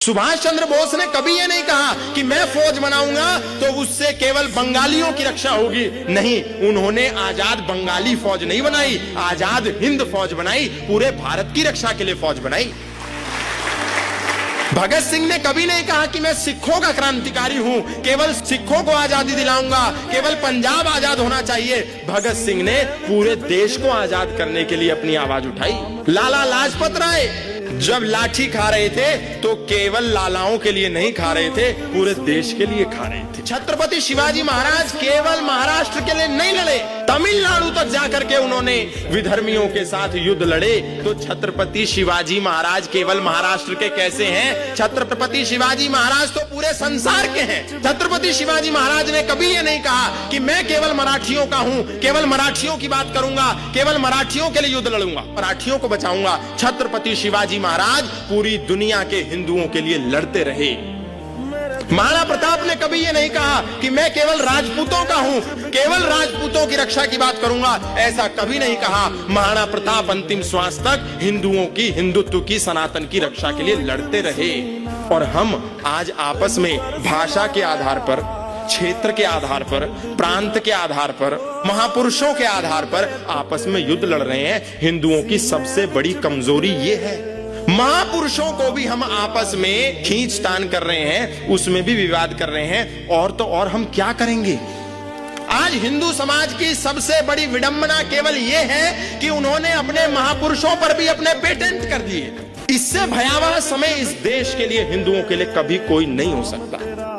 सुभाष चंद्र बोस ने कभी ये नहीं कहा कि मैं फौज बनाऊंगा तो उससे केवल बंगालियों की रक्षा होगी। नहीं, उन्होंने आजाद बंगाली फौज नहीं बनाई, आजाद हिंद फौज बनाई, पूरे भारत की रक्षा के लिए फौज बनाई। भगत सिंह ने कभी नहीं कहा कि मैं सिखों का क्रांतिकारी हूं, केवल सिखों को आजादी दिलाऊंगा, केवल पंजाब आजाद होना चाहिए। भगत सिंह ने पूरे देश को आजाद करने के लिए अपनी आवाज उठाई। लाला लाजपत राय जब लाठी खा रहे थे तो केवल लालाओं के लिए नहीं खा रहे थे, पूरे देश के लिए खा रहे थे। छत्रपति शिवाजी महाराज केवल महाराष्ट्र के लिए नहीं लड़े, तमिलनाडु तक जाकर के उन्होंने विधर्मियों के साथ युद्ध लड़े। तो छत्रपति शिवाजी महाराज केवल महाराष्ट्र के कैसे हैं? छत्रपति शिवाजी महाराज तो पूरे संसार के हैं। छत्रपति शिवाजी महाराज ने कभी ये नहीं कहा कि मैं केवल मराठियों का हूं, केवल मराठियों की बात करूंगा, केवल मराठियों के लिए युद्ध लड़ूंगा, मराठियों को बचाऊंगा। छत्रपति शिवाजी महाराज पूरी दुनिया के हिंदुओं के लिए लड़ते रहे। महाराणा प्रताप ने कभी ये नहीं कहा कि मैं केवल राजपूतों का हूं, केवल राजपूतों की रक्षा की बात करूंगा, ऐसा कभी नहीं कहा। महाराणा प्रताप अंतिम श्वास तक हिंदुओं की, हिंदुत्व की, सनातन की रक्षा के लिए लड़ते रहे। और हम आज आपस में भाषा के आधार पर, क्षेत्र के आधार पर, प्रांत के आधार पर, महापुरुषों के आधार पर आपस में युद्ध लड़ रहे हैं। हिंदुओं की सबसे बड़ी कमजोरी ये है, महापुरुषों को भी हम आपस में खींचतान कर रहे हैं, उसमें भी विवाद कर रहे हैं। और तो और हम क्या करेंगे? आज हिंदू समाज की सबसे बड़ी विडंबना केवल यह है कि उन्होंने अपने महापुरुषों पर भी अपने पेटेंट कर दिए। इससे भयावह समय इस देश के लिए, हिंदुओं के लिए कभी कोई नहीं हो सकता।